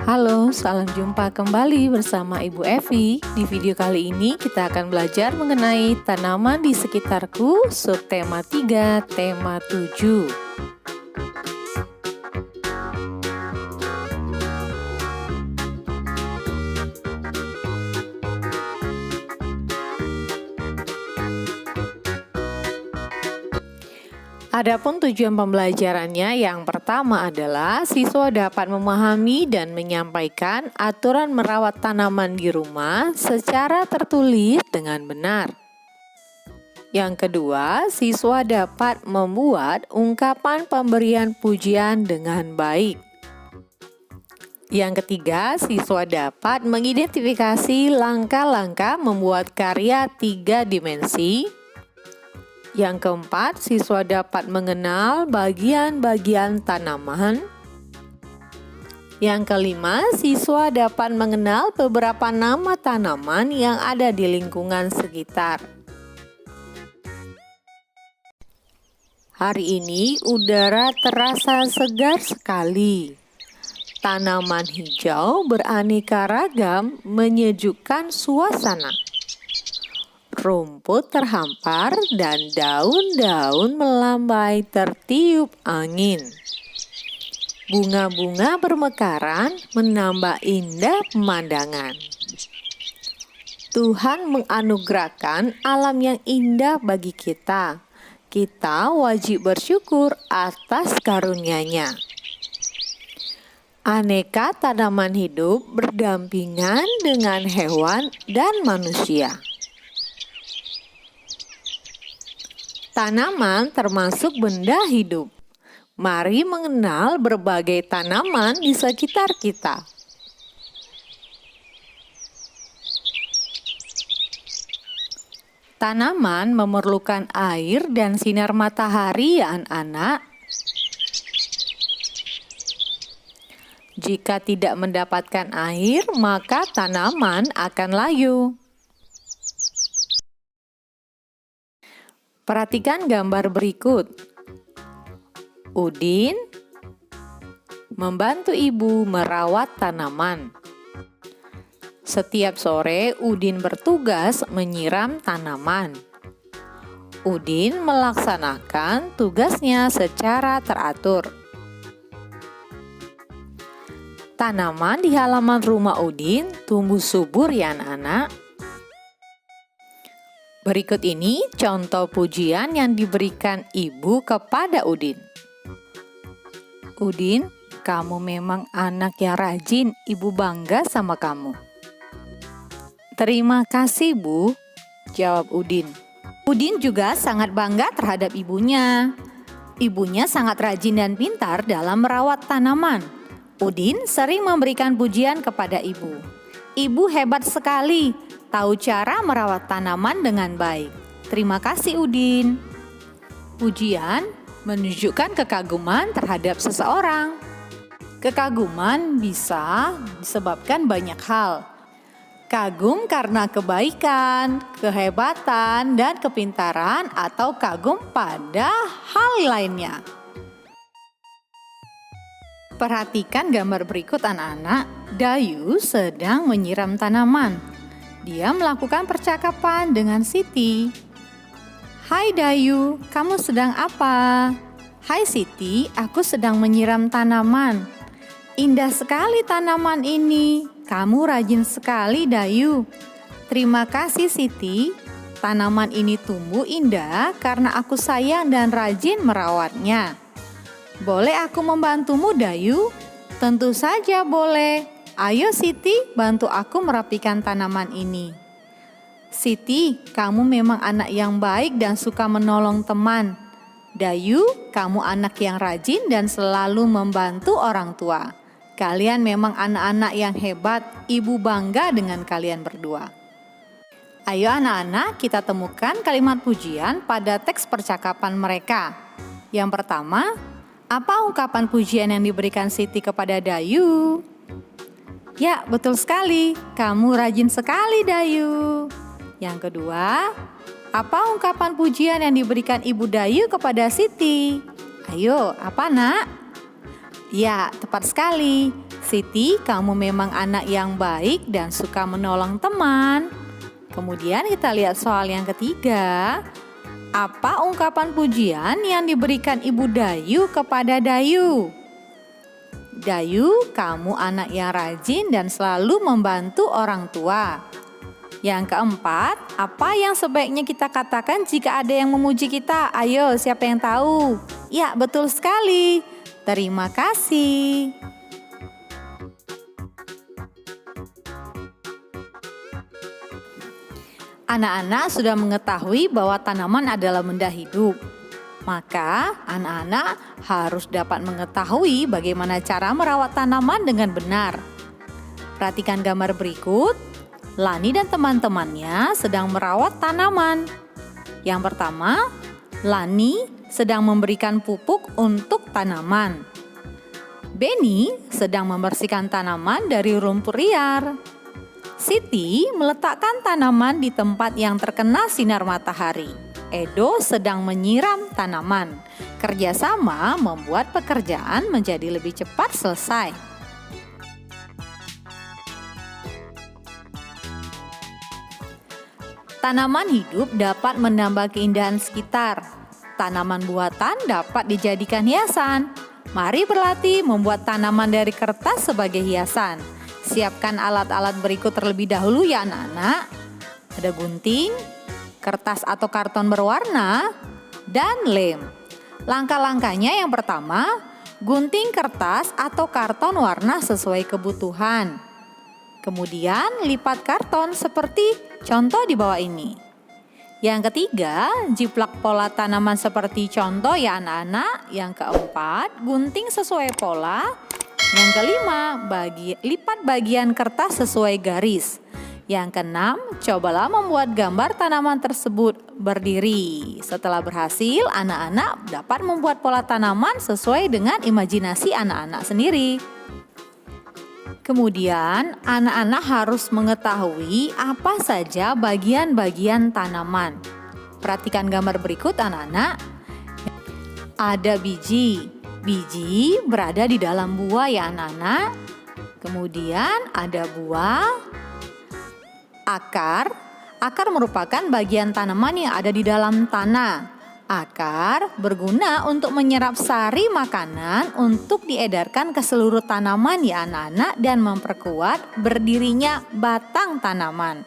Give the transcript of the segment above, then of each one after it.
Halo, salam jumpa kembali bersama Ibu Evi. Di video kali ini kita akan belajar mengenai tanaman di sekitarku, subtema 3, tema 7. Adapun tujuan pembelajarannya yang pertama adalah siswa dapat memahami dan menyampaikan aturan merawat tanaman di rumah secara tertulis dengan benar. Yang kedua, siswa dapat membuat ungkapan pemberian pujian dengan baik. Yang ketiga, siswa dapat mengidentifikasi langkah-langkah membuat karya 3 dimensi. Yang keempat, siswa dapat mengenal bagian-bagian tanaman. Yang kelima, siswa dapat mengenal beberapa nama tanaman yang ada di lingkungan sekitar. Hari ini udara terasa segar sekali. Tanaman hijau beraneka ragam menyejukkan suasana. Rumput terhampar dan daun-daun melambai tertiup angin. Bunga-bunga bermekaran menambah indah pemandangan. Tuhan menganugerahkan alam yang indah bagi kita. Kita wajib bersyukur atas karunia-Nya. Aneka tanaman hidup berdampingan dengan hewan dan manusia. Tanaman termasuk benda hidup. Mari mengenal berbagai tanaman di sekitar kita. Tanaman memerlukan air dan sinar matahari ya anak-anak. Jika tidak mendapatkan air, maka tanaman akan layu. Perhatikan gambar berikut. Udin membantu ibu merawat tanaman. Setiap sore Udin bertugas menyiram tanaman. Udin melaksanakan tugasnya secara teratur. Tanaman di halaman rumah Udin tumbuh subur ya anak-anak. Berikut ini contoh pujian yang diberikan ibu kepada Udin. Udin, kamu memang anak yang rajin, ibu bangga sama kamu. Terima kasih Bu, jawab Udin. Udin juga sangat bangga terhadap ibunya. Ibunya sangat rajin dan pintar dalam merawat tanaman. Udin sering memberikan pujian kepada ibu. Ibu hebat sekali, tahu cara merawat tanaman dengan baik. Terima kasih Udin. Pujian menunjukkan kekaguman terhadap seseorang. Kekaguman bisa disebabkan banyak hal. Kagum karena kebaikan, kehebatan, dan kepintaran, atau kagum pada hal lainnya. Perhatikan gambar berikut anak-anak. Dayu sedang menyiram tanaman. Dia melakukan percakapan dengan Siti. Hai Dayu, kamu sedang apa? Hai Siti, aku sedang menyiram tanaman. Indah sekali tanaman ini. Kamu rajin sekali Dayu. Terima kasih Siti. Tanaman ini tumbuh indah karena aku sayang dan rajin merawatnya. Boleh aku membantumu Dayu? Tentu saja boleh. Ayo Siti, bantu aku merapikan tanaman ini. Siti, kamu memang anak yang baik dan suka menolong teman. Dayu, kamu anak yang rajin dan selalu membantu orang tua. Kalian memang anak-anak yang hebat, ibu bangga dengan kalian berdua. Ayo anak-anak, kita temukan kalimat pujian pada teks percakapan mereka. Yang pertama, apa ungkapan pujian yang diberikan Siti kepada Dayu? Ya, betul sekali. Kamu rajin sekali, Dayu. Yang kedua, apa ungkapan pujian yang diberikan Ibu Dayu kepada Siti? Ayo, apa nak? Ya, tepat sekali. Siti, kamu memang anak yang baik dan suka menolong teman. Kemudian kita lihat soal yang ketiga. Apa ungkapan pujian yang diberikan Ibu Dayu kepada Dayu? Dayu, kamu anak yang rajin dan selalu membantu orang tua. Yang keempat, apa yang sebaiknya kita katakan jika ada yang memuji kita? Ayo, siapa yang tahu? Ya, betul sekali. Terima kasih. Anak-anak sudah mengetahui bahwa tanaman adalah benda hidup. Maka, anak-anak harus dapat mengetahui bagaimana cara merawat tanaman dengan benar. Perhatikan gambar berikut. Lani dan teman-temannya sedang merawat tanaman. Yang pertama, Lani sedang memberikan pupuk untuk tanaman. Benny sedang membersihkan tanaman dari rumput liar. Siti meletakkan tanaman di tempat yang terkena sinar matahari. Edo sedang menyiram tanaman. Kerjasama membuat pekerjaan menjadi lebih cepat selesai. Tanaman hidup dapat menambah keindahan sekitar. Tanaman buatan dapat dijadikan hiasan. Mari berlatih membuat tanaman dari kertas sebagai hiasan. Siapkan alat-alat berikut terlebih dahulu ya anak-anak. Ada gunting, kertas atau karton berwarna, dan lem. Langkah-langkahnya yang pertama, gunting kertas atau karton warna sesuai kebutuhan. Kemudian lipat karton seperti contoh di bawah ini. Yang ketiga, jiplak pola tanaman seperti contoh ya anak-anak. Yang keempat, gunting sesuai pola. Yang kelima, lipat bagian kertas sesuai garis. Yang keenam, cobalah membuat gambar tanaman tersebut berdiri. Setelah berhasil, anak-anak dapat membuat pola tanaman sesuai dengan imajinasi anak-anak sendiri. Kemudian, anak-anak harus mengetahui apa saja bagian-bagian tanaman. Perhatikan gambar berikut anak-anak. Ada biji. Biji berada di dalam buah ya anak-anak. Kemudian ada buah. Akar. Akar merupakan bagian tanaman yang ada di dalam tanah. Akar berguna untuk menyerap sari makanan untuk diedarkan ke seluruh tanaman ya anak-anak dan memperkuat berdirinya batang tanaman.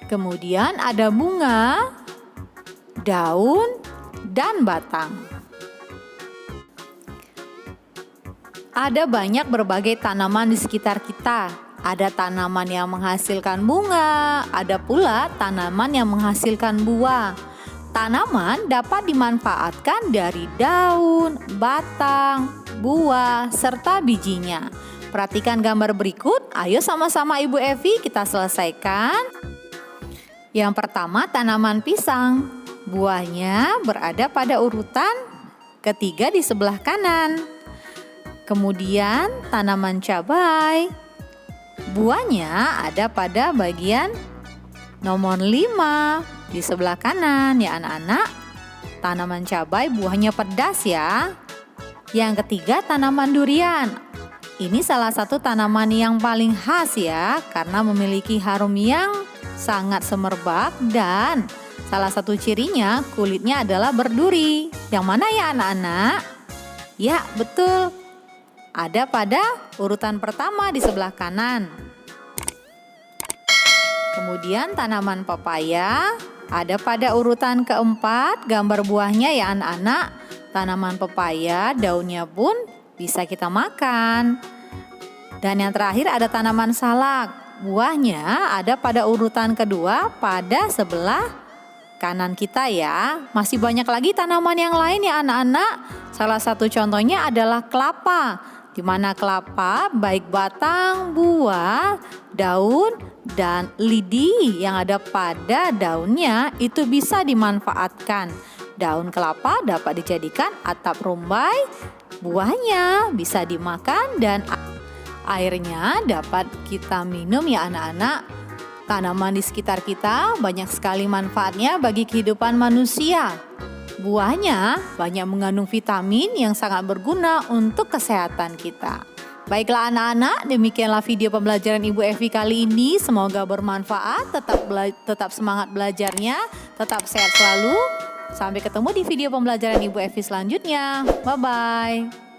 Kemudian ada bunga, daun, dan batang. Ada banyak berbagai tanaman di sekitar kita. Ada tanaman yang menghasilkan bunga, ada pula tanaman yang menghasilkan buah. Tanaman dapat dimanfaatkan dari daun, batang, buah, serta bijinya. Perhatikan gambar berikut. Ayo sama-sama Ibu Evi kita selesaikan. Yang pertama tanaman pisang. Buahnya berada pada urutan ketiga di sebelah kanan. Kemudian tanaman cabai. Buahnya ada pada bagian nomor 5 di sebelah kanan ya anak-anak. Tanaman cabai buahnya pedas ya. Yang ketiga tanaman durian. Ini salah satu tanaman yang paling khas ya, karena memiliki harum yang sangat semerbak dan salah satu cirinya kulitnya adalah berduri. Yang mana ya anak-anak? Ya betul. Ada pada urutan pertama di sebelah kanan. Kemudian tanaman pepaya ada pada urutan keempat. Gambar buahnya ya anak-anak. Tanaman pepaya daunnya pun bisa kita makan. Dan yang terakhir ada tanaman salak. Buahnya ada pada urutan kedua pada sebelah kanan kita ya. Masih banyak lagi tanaman yang lain ya anak-anak. Salah satu contohnya adalah kelapa. Di mana kelapa baik batang, buah, daun, dan lidi yang ada pada daunnya itu bisa dimanfaatkan. Daun kelapa dapat dijadikan atap rumbai, buahnya bisa dimakan dan airnya dapat kita minum ya anak-anak. Tanaman di sekitar kita banyak sekali manfaatnya bagi kehidupan manusia. Buahnya banyak mengandung vitamin yang sangat berguna untuk kesehatan kita. Baiklah anak-anak, demikianlah video pembelajaran Ibu Evi kali ini. Semoga bermanfaat, tetap semangat belajarnya, tetap sehat selalu. Sampai ketemu di video pembelajaran Ibu Evi selanjutnya. Bye-bye.